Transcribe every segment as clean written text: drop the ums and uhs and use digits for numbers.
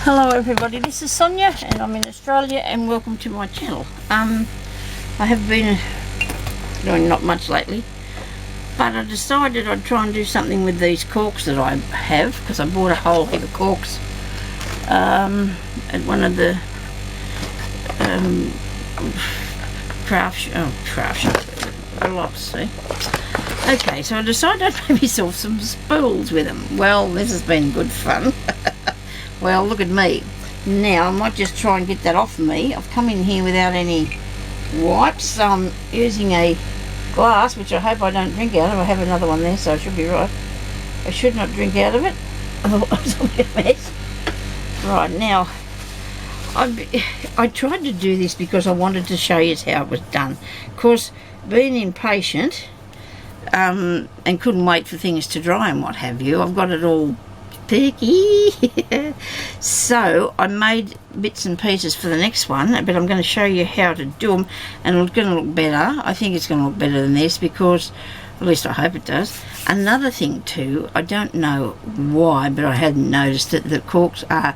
Hello everybody, this is Sonia and I'm in Australia and welcome to my channel. I have been doing not much lately, but I decided I'd try and do something with these corks that I have, because I bought a whole heap of corks at one of the craft shops, burlap, see. Okay, so I decided I'd maybe sell some spools with them. Well, this has been good fun. Well, look at me. Now, I might just try and get that off me. I've come in here without any wipes, so I'm using a glass, which I hope I don't drink out of. I have another one there, so I should be right. I should not drink out of it, otherwise I'll be a mess. Right, now, I tried to do this because I wanted to show you how it was done. Of course, being impatient and couldn't wait for things to dry and what have you, I've got it all picky. So I made bits and pieces for the next one, but I'm going to show you how to do them, and it's going to look better. I think it's going to look better than this, because at least I hope it does. Another thing too, I don't know why, but I hadn't noticed that the corks are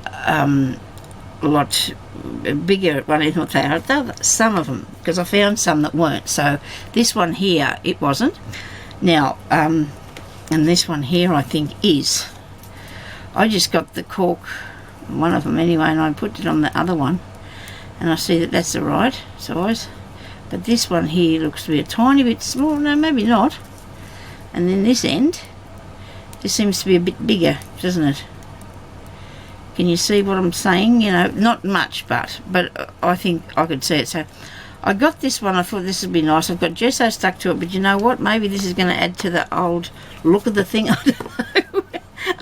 a lot bigger at one end than they are. Some of them, because I found some that weren't. So this one here, it wasn't. Now and this one here I think is. I just got the cork, one of them anyway, and I put it on the other one, and I see that that's the right size, but this one here looks to be a tiny bit small. No, maybe not. And then this end, this seems to be a bit bigger, doesn't it? Can you see what I'm saying? You know, not much, but I think I could see it. So I got this one. I thought this would be nice. I've got gesso stuck to it, but you know what? Maybe this is going to add to the old look of the thing. I don't know.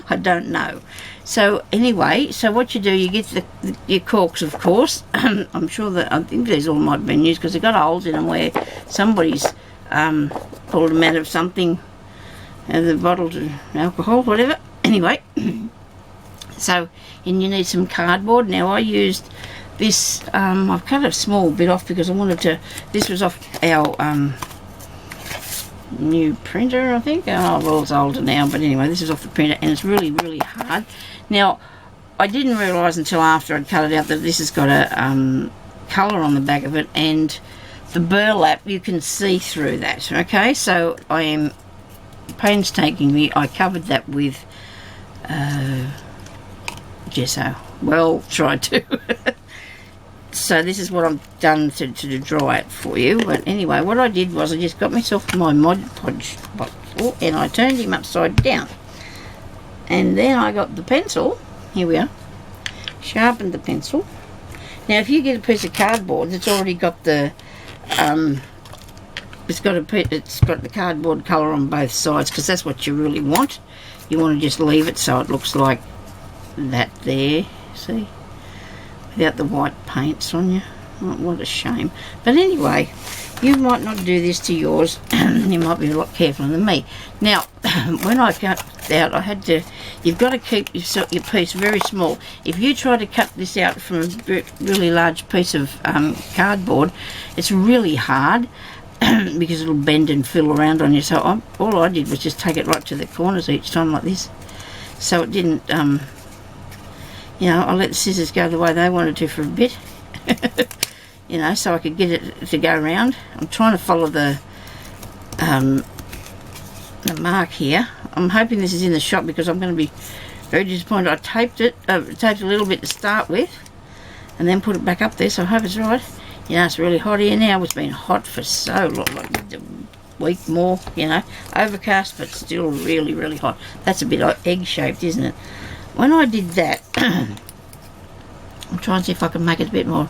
I don't know. So anyway, so what you do, you get your corks, of course. I'm sure that, I think these all might have been used, because they've got holes in them where somebody's pulled them out of something, the bottled alcohol, whatever. Anyway. So, and you need some cardboard. Now I used this, I've cut a small bit off because I wanted to, this was off our new printer, I think. Oh, well, it's older now, but anyway, this is off the printer, and it's really, really hard. Now, I didn't realise until after I'd cut it out that this has got a colour on the back of it, and the burlap, you can see through that, okay? So I am painstakingly, I covered that with gesso. Well, tried to. So this is what I've done to dry it for you. But anyway, what I did was I just got myself my Mod Podge bottle, and I turned him upside down. And then I got the pencil. Here we are. Sharpened the pencil. Now, if you get a piece of cardboard that's already got the it's got the cardboard colour on both sides, because that's what you really want. You want to just leave it so it looks like that there, see, without the white paint, Sonia. Oh, what a shame. But anyway, you might not do this to yours. You might be a lot careful than me. Now, when I cut out, I had to, you've got to keep your piece very small. If you try to cut this out from a really large piece of cardboard, it's really hard because it'll bend and fill around on you. So all I did was just take it right to the corners each time like this, so it didn't you know, I let the scissors go the way they wanted to for a bit. You know, so I could get it to go around. I'm trying to follow the mark here. I'm hoping this is in the shop, because I'm going to be very disappointed. I taped a little bit to start with, and then put it back up there, so I hope it's right. You know, it's really hot here now. It's been hot for so long, like a week more, you know. Overcast, but still really, really hot. That's a bit egg-shaped, isn't it? When I did that, I'm trying to see if I can make it a bit more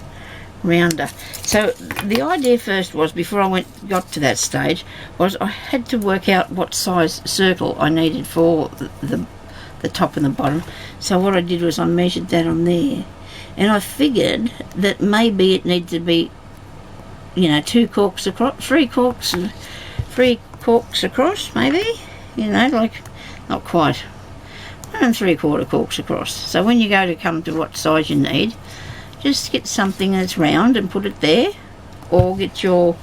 rounder. So the idea first was, before I got to that stage, was I had to work out what size circle I needed for the top and the bottom. So what I did was I measured that on there, and I figured that maybe it needed to be, you know, 2 corks across, 3 corks across, maybe, you know, like, not quite. 1 3/4 corks across. So when you go to come to what size you need, just get something that's round and put it there, or get your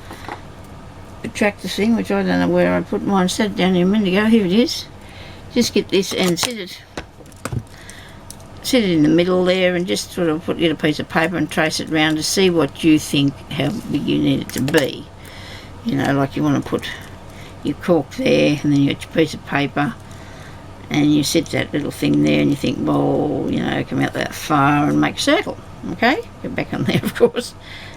protractor thing, which I don't know where I put mine. Set it down here a minute ago. Here it is. Just get this and sit sit it in the middle there and just sort of get a piece of paper and trace it round to see what you think, how big you need it to be. You know, like you want to put your cork there, and then you get your piece of paper and you set that little thing there, and you think, well, you know, come out that far and make a circle. Okay, get back on there, of course,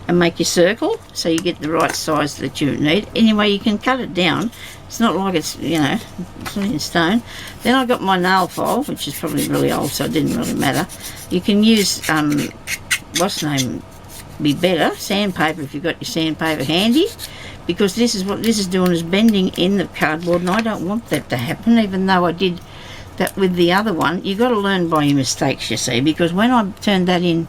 and make your circle so you get the right size that you need. Anyway, you can cut it down. It's not like it's, you know, it's not in stone. Then I got my nail file, which is probably really old, so it didn't really matter. You can use what's the name, be better, sandpaper, if you've got your sandpaper handy, because this is what this is doing, is bending in the cardboard, and I don't want that to happen, even though I did that with the other one. You've got to learn by your mistakes, you see, because when I turned that in,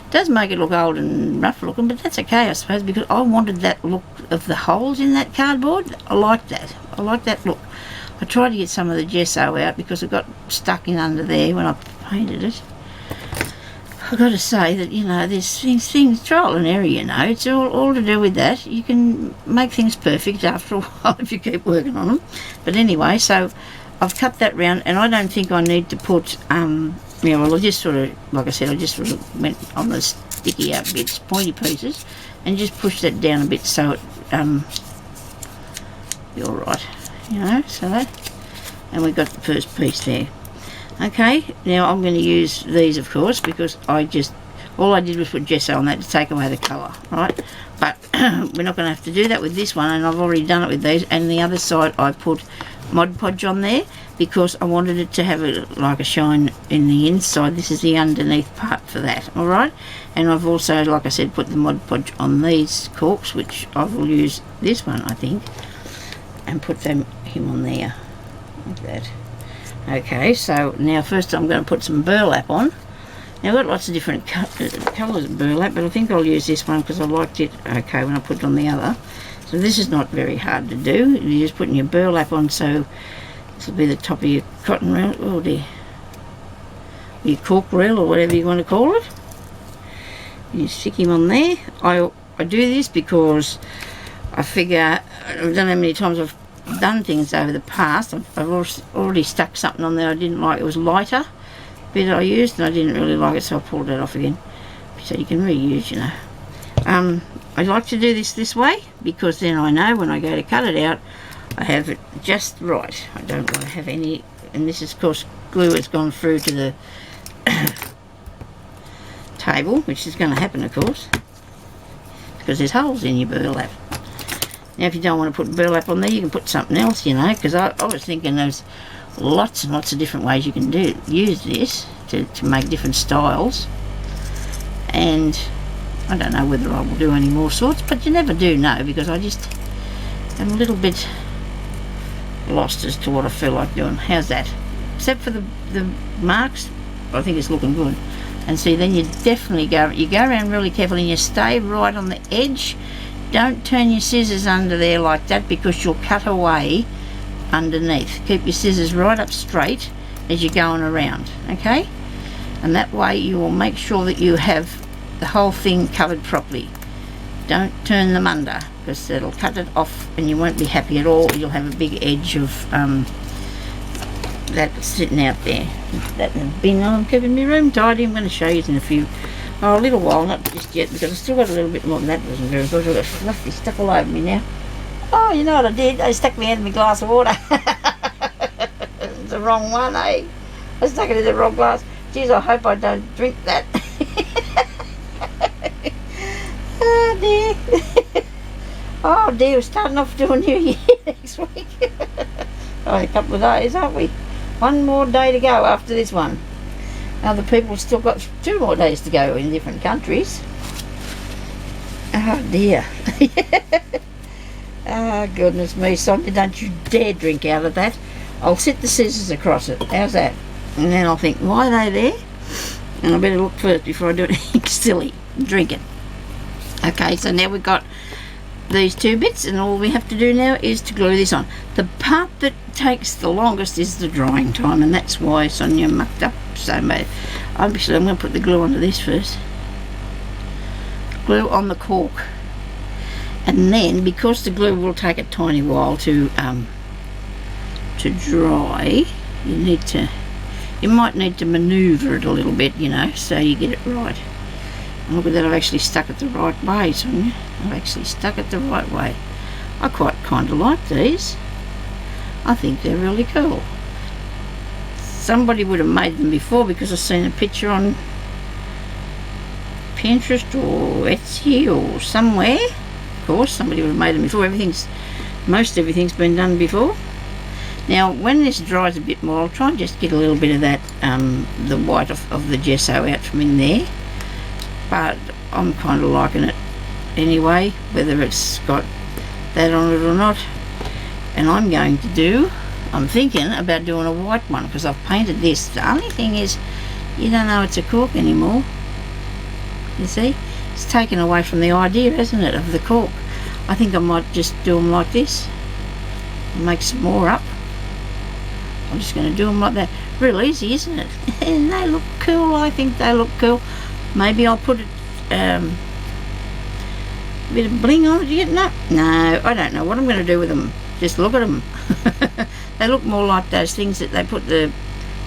it does make it look old and rough looking, but that's okay, I suppose, because I wanted that look of the holes in that cardboard. I like that. I like that look. I tried to get some of the gesso out because it got stuck in under there when I painted it. I've got to say that, you know, there's things trial and error, you know. It's all to do with that. You can make things perfect after a while if you keep working on them. But anyway, so I've cut that round, and I don't think I need to put, yeah, well, I just sort of, like I said, I just sort of went on the sticky out bits, pointy pieces, and just pushed that down a bit so it, be alright, you know, so that, and we got the first piece there. Okay, now I'm going to use these, of course, because all I did was put gesso on that to take away the colour, right? But we're not going to have to do that with this one, and I've already done it with these. And the other side I put Mod Podge on there because I wanted it to have like a shine in the inside. This is the underneath part for that, alright? And I've also, like I said, put the Mod Podge on these corks, which I will use this one, I think, and put him on there, like that. Okay, so now first I'm going to put some burlap on. Now I've got lots of different colours of burlap, but I think I'll use this one because I liked it, okay, when I put it on the other. So this is not very hard to do. You're just putting your burlap on, so this will be the top of your cotton reel, oh dear, your cork reel or whatever you want to call it. You stick him on there. I do this because I figure, I don't know how many times I've done things over the past. I've already stuck something on there I didn't like. It was lighter bit I used, and I didn't really like it, so I pulled it off again. So you can reuse, you know. I like to do this way because then I know when I go to cut it out, I have it just right. I don't want to have any, and this is, of course, glue has gone through to the table, which is going to happen, of course, because there's holes in your burlap. Now, if you don't want to put burlap on there, you can put something else, you know, because I was thinking there's lots and lots of different ways you can use this to make different styles. And I don't know whether I will do any more sorts, but you never do know, because I just am a little bit lost as to what I feel like doing. How's that? Except for the marks, I think it's looking good. And see, then you definitely go around really carefully and you stay right on the edge. Don't turn your scissors under there like that, because you'll cut away underneath. Keep your scissors right up straight as you're going around, okay? And that way you will make sure that you have the whole thing covered properly. Don't turn them under, because it'll cut it off and you won't be happy at all. You'll have a big edge of that sitting out there. That in the bin. I'm keeping my room tidy. I'm going to show you in a little while, not just yet, because I've still got a little bit more than that. Wasn't very good. I've got fluffy stuff all over me now. Oh, you know what I did? I stuck my hand in my glass of water. It's the wrong one, eh? I stuck it in the wrong glass. Geez, I hope I don't drink that. Oh dear. Oh dear, we're starting off to a new year next week. Oh, a couple of days, aren't we? One more day to go after this one. Other people have still got 2 more days to go in different countries. Oh dear. Oh goodness me, Sonya, don't you dare drink out of that. I'll sit the scissors across it. How's that? And then I'll think, why are they there? And I better look first before I do anything silly. Drink it. Okay, so now we've got these 2 bits, and all we have to do now is to glue this on. The part that takes the longest is the drying time, and that's why Sonya mucked up so much. Obviously, I'm going to put the glue onto this first. Glue on the cork. And then, because the glue will take a tiny while to dry, you need to you might need to manoeuvre it a little bit, you know, so you get it right. And look at that, I've actually stuck it the right way, Sonia. I've actually stuck it the right way. I quite kind of like these. I think they're really cool. Somebody would have made them before because I've seen a picture on Pinterest or Etsy or somewhere. Of course, somebody would have made them before. Most everything's been done before. Now, when this dries a bit more, I'll try and just get a little bit of that, the white of the gesso out from in there. But I'm kind of liking it anyway, whether it's got that on it or not. And I'm thinking about doing a white one because I've painted this. The only thing is, you don't know it's a cork anymore. You see? It's taken away from the idea, isn't it, of the cork. I think I might just do them like this. Make some more up. I'm just going to do them like that. Real easy, isn't it? And they look cool. I think they look cool. Maybe I'll put it, a bit of bling on it. You get that? No, I don't know what I'm going to do with them. Just look at them. They look more like those things that they put the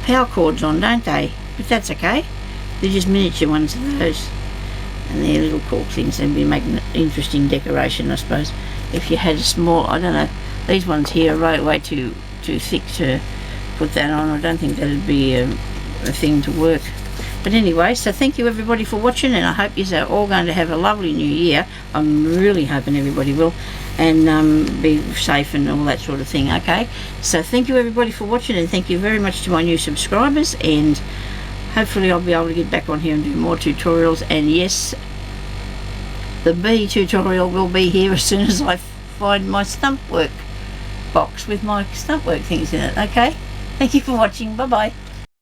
power cords on, don't they? But that's okay. They're just miniature ones of those. And they're little cork things. They'd be making an interesting decoration, I suppose. If you had a small, I don't know, these ones here are way too thick to put that on. I don't think that'd be a thing to work. But anyway, so thank you everybody for watching, and I hope you're all going to have a lovely new year. I'm really hoping everybody will, and be safe and all that sort of thing, okay? So thank you everybody for watching, and thank you very much to my new subscribers, and hopefully I'll be able to get back on here and do more tutorials. And yes, the bee tutorial will be here as soon as I find my stump work box with my stump work things in it, okay? Thank you for watching. Bye bye.